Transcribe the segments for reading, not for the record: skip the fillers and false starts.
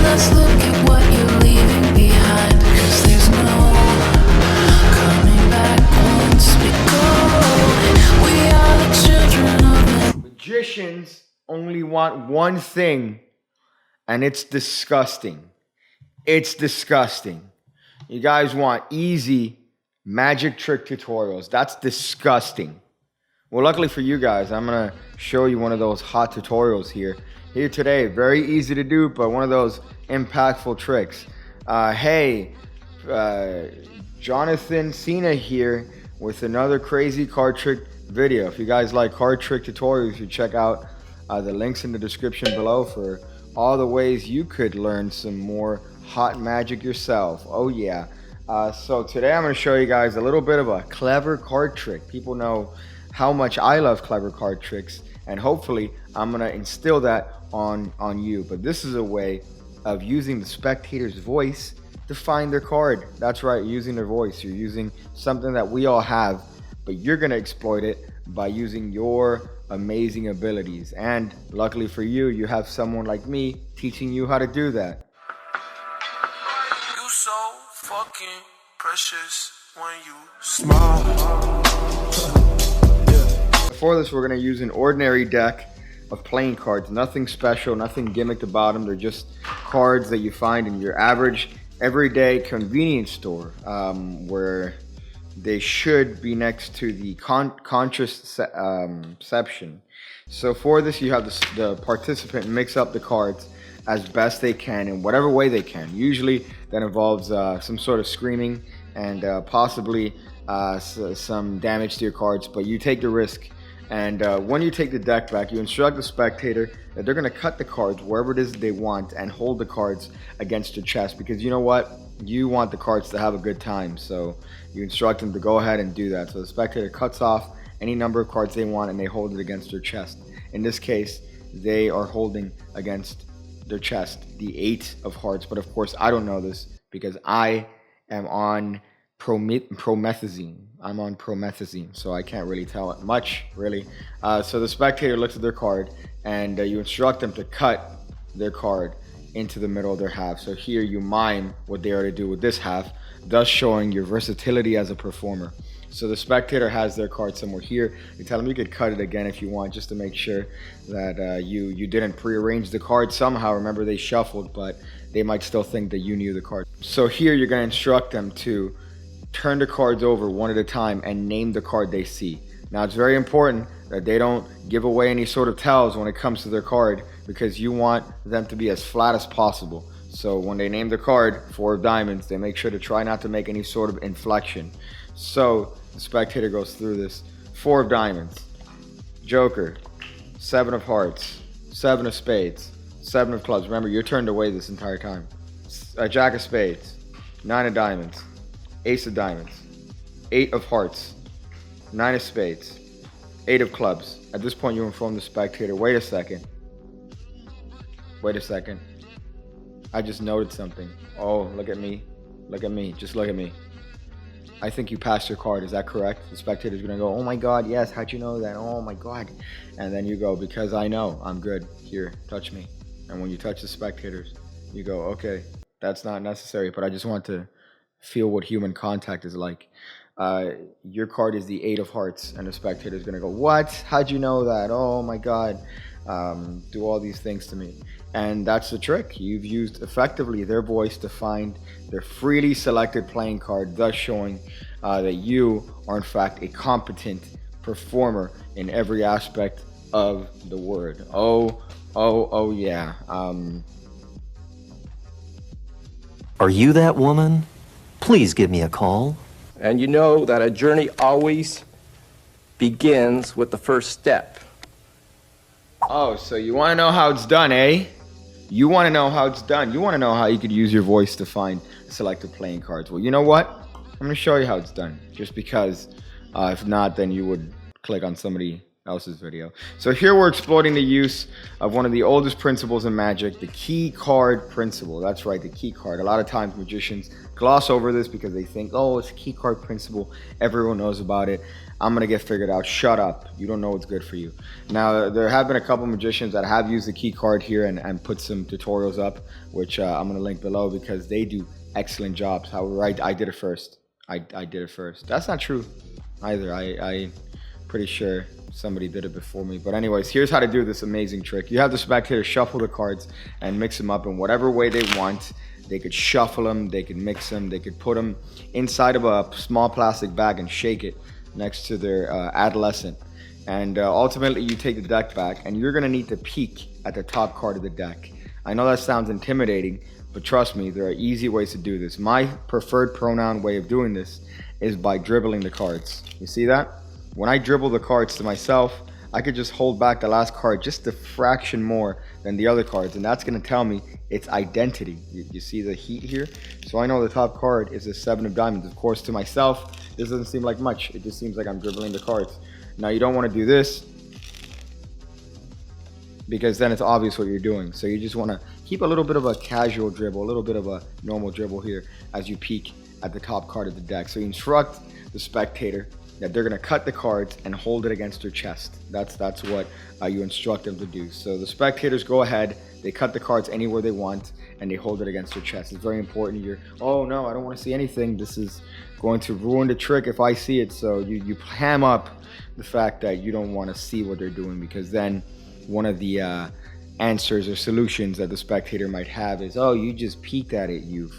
let's look at what you're leaving behind, 'cause there's no coming back once we go. We are the children of the magicians only want one thing, and it's disgusting. It's disgusting. You guys want easy magic trick tutorials. That's disgusting. Well, luckily for you guys, I'm going to show you one of those hot tutorials here today. Very easy to do, but one of those impactful tricks. Hey, Jonathan Cena here with another crazy card trick video. If you guys like card trick tutorials, you should check out the links in the description below for all the ways you could learn some more hot magic yourself. Oh yeah. So today I'm going to show you guys a little bit of a clever card trick. People know how much I love clever card tricks, and hopefully I'm going to instill that on you. But this is a way of using the spectator's voice to find their card. That's right, using their voice. You're using something that we all have, but you're going to exploit it by using your amazing abilities. And luckily for you, you have someone like me teaching you how to do that. You so fucking precious when you smile. For this, we're going to use an ordinary deck of playing cards. Nothing special, nothing gimmicked about them. They're just cards that you find in your average, everyday convenience store, where they should be next to the contraception. So for this, you have the participant mix up the cards as best they can in whatever way they can. Usually that involves some sort of screaming and possibly some damage to your cards, but you take the risk. And when you take the deck back, you instruct the spectator that they're going to cut the cards wherever it is they want and hold the cards against your chest, because you know what? You want the cards to have a good time. So you instruct them to go ahead and do that. So the spectator cuts off any number of cards they want and they hold it against their chest. In this case, they are holding against their chest the 8 of hearts. But of course, I don't know this because I am on promethazine. I'm on promethazine, so I can't really tell it much, really. So the spectator looks at their card, and you instruct them to cut their card into the middle of their half. So here you mime what they are to do with this half, thus showing your versatility as a performer. So the spectator has their card somewhere here. You tell them you could cut it again if you want, just to make sure that you didn't prearrange the card somehow. Remember, they shuffled, but they might still think that you knew the card. So here you're going to instruct them to turn the cards over one at a time and name the card they see. Now, it's very important that they don't give away any sort of tells when it comes to their card, because you want them to be as flat as possible. So when they name the card 4 of diamonds, they make sure to try not to make any sort of inflection. So the spectator goes through this. 4 of diamonds, Joker, 7 of hearts, 7 of spades, 7 of clubs. Remember, you're turned away this entire time. Jack of spades, 9 of diamonds, Ace of diamonds, 8 of hearts, 9 of spades, 8 of clubs. At this point, you inform the spectator, wait a second. I just noted something. Oh, look at me. Just look at me. I think you passed your card. Is that correct? The spectator's going to go, oh my God, yes. How'd you know that? Oh my God. And then you go, because I know. I'm good. Here, touch me. And when you touch the spectators, you go, okay, that's not necessary, but I just want to feel what human contact is like. Your card is the 8 of hearts, and the spectator is going to go, what? How'd you know that? Oh my God. Do all these things to me. And that's the trick. You've used effectively their voice to find their freely selected playing card, thus showing that you are in fact a competent performer in every aspect of the word. Oh yeah. Are you that woman? Please give me a call. And you know that a journey always begins with the first step. Oh, so you want to know how it's done, eh? You want to know how it's done. You want to know how you could use your voice to find selected playing cards. Well, you know what? I'm going to show you how it's done. Just because if not, then you would click on somebody else's video. So here we're exploiting the use of one of the oldest principles in magic, the key card principle. That's right, the key card. A lot of times magicians gloss over this because they think, oh, it's a key card principle. Everyone knows about it. I'm going to get figured out. Shut up. You don't know what's good for you. Now, there have been a couple magicians that have used the key card here and put some tutorials up, which I'm going to link below because they do excellent jobs. However, I did it first. I did it first. That's not true either. I pretty sure somebody did it before me. But anyways, here's how to do this amazing trick. You have the spectator shuffle the cards and mix them up in whatever way they want. They could shuffle them, they could mix them, they could put them inside of a small plastic bag and shake it next to their adolescent. And ultimately, you take the deck back, and you're going to need to peek at the top card of the deck. I know that sounds intimidating, but trust me, there are easy ways to do this. My preferred pronoun way of doing this is by dribbling the cards. You see that? When I dribble the cards to myself, I could just hold back the last card just a fraction more than the other cards, and that's going to tell me its identity. You see the heat here? So I know the top card is a 7 of diamonds. Of course, to myself, this doesn't seem like much. It just seems like I'm dribbling the cards. Now, you don't want to do this because then it's obvious what you're doing. So you just want to keep a little bit of a casual dribble, a little bit of a normal dribble here as you peek at the top card of the deck. So you instruct the spectator that they're going to cut the cards and hold it against their chest. That's what you instruct them to do. So the spectators go ahead, they cut the cards anywhere they want, and they hold it against their chest. It's very important. You're, oh no, I don't want to see anything. This is going to ruin the trick if I see it. So you ham up the fact that you don't want to see what they're doing, because then one of the answers or solutions that the spectator might have is, oh, you just peeked at it, you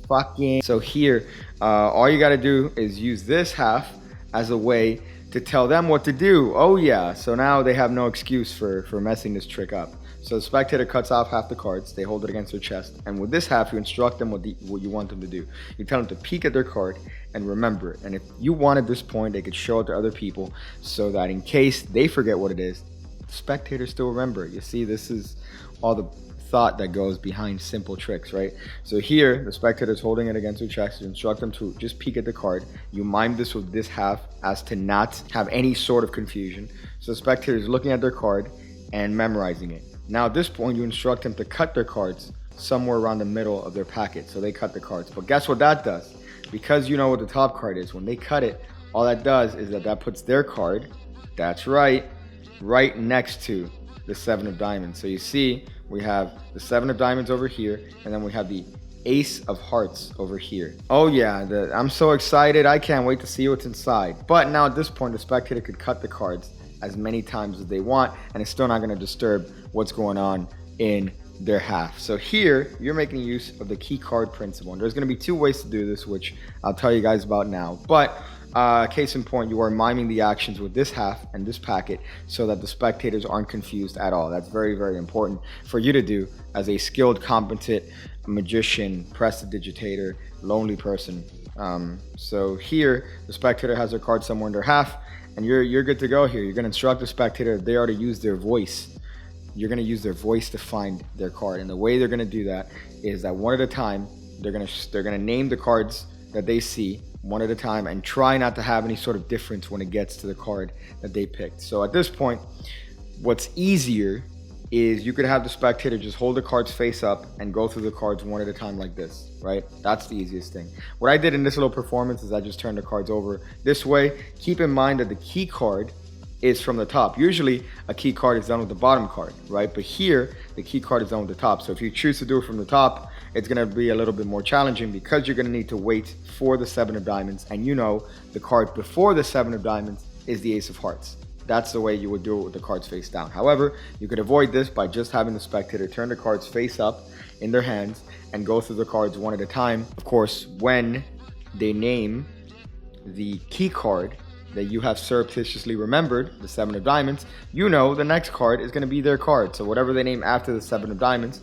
fucking. So here, all you got to do is use this half as a way to tell them what to do. Oh yeah, so now they have no excuse for messing this trick up. So the spectator cuts off half the cards, they hold it against their chest, and with this half you instruct them what you want them to do. You tell them to peek at their card and remember it. And if you wanted this point, they could show it to other people so that in case they forget what it is, the spectators still remember it. You see, this is all the thought that goes behind simple tricks, right? So here, the spectator's holding it against their chest. You instruct them to just peek at the card. You mime this with this half as to not have any sort of confusion. So the spectator's looking at their card and memorizing it. Now at this point, you instruct them to cut their cards somewhere around the middle of their packet. So they cut the cards. But guess what that does? Because you know what the top card is, when they cut it, all that does is that puts their card, that's right next to the 7 of diamonds. So you see, we have the 7 of diamonds over here, and then we have the Ace of Hearts over here. Oh yeah, I'm so excited. I can't wait to see what's inside. But now at this point, the spectator could cut the cards as many times as they want, and it's still not going to disturb what's going on in their half. So here, you're making use of the key card principle. And there's going to be 2 ways to do this, which I'll tell you guys about now. But case in point, you are miming the actions with this half and this packet so that the spectators aren't confused at all. That's very, very important for you to do as a skilled, competent magician, prestidigitator, lonely person. So here, the spectator has their card somewhere in their half, and you're good to go here. You're going to instruct the spectator if they are to use their voice. You're going to use their voice to find their card, and the way they're going to do that is that one at a time, they're going to name the cards that they see one at a time and try not to have any sort of difference when it gets to the card that they picked. So at this point, what's easier is you could have the spectator just hold the cards face up and go through the cards one at a time like this, right? That's the easiest thing. What I did in this little performance is I just turned the cards over this way. Keep in mind that the key card is from the top. Usually a key card is done with the bottom card, right? But here, the key card is done with the top. So if you choose to do it from the top, it's going to be a little bit more challenging because you're going to need to wait for the 7 of diamonds. And you know the card before the 7 of diamonds is the Ace of Hearts. That's the way you would do it with the cards face down. However, you could avoid this by just having the spectator turn the cards face up in their hands and go through the cards one at a time. Of course, when they name the key card that you have surreptitiously remembered, the 7 of diamonds, you know the next card is going to be their card. So whatever they name after the 7 of diamonds,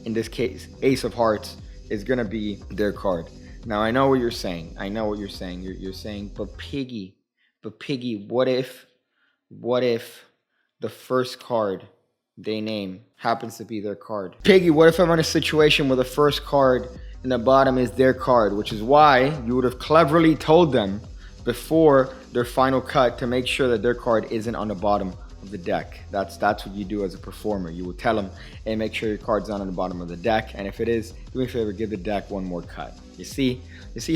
in this case, Ace of Hearts, is going to be their card. Now, I know what you're saying. You're saying, but Piggy, what if the first card they name happens to be their card? Piggy, what if I'm in a situation where the first card in the bottom is their card, which is why you would have cleverly told them before their final cut to make sure that their card isn't on the bottom of the deck. That's what you do as a performer. You will tell them, hey, make sure your card's not on the bottom of the deck, and if it is, do me a favor, give the deck one more cut. You see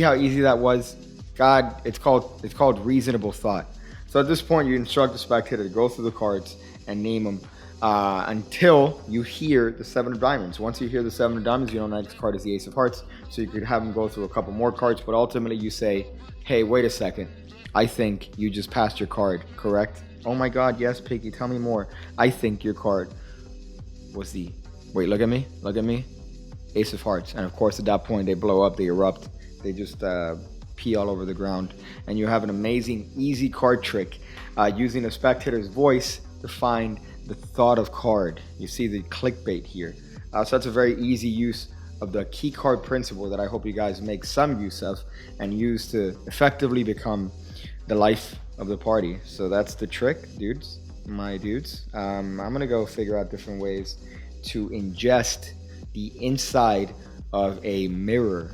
how easy that was? God, it's called reasonable thought. So at this point, you instruct the spectator to go through the cards and name them until you hear the 7 of diamonds. Once you hear the 7 of diamonds, you know the next card is the Ace of Hearts, so you could have them go through a couple more cards, but ultimately you say, hey, wait a second, I think you just passed your card, correct? Oh my God, yes, Piggy, tell me more. I think your card was the, wait, look at me, Ace of Hearts. And of course, at that point, they blow up, they erupt, they just pee all over the ground. And you have an amazing, easy card trick using the spectator's voice to find the thought of card. You see the clickbait here. So that's a very easy use of the key card principle that I hope you guys make some use of and use to effectively become the life of the party. So that's the trick, dudes, my dudes. I'm gonna go figure out different ways to ingest the inside of a mirror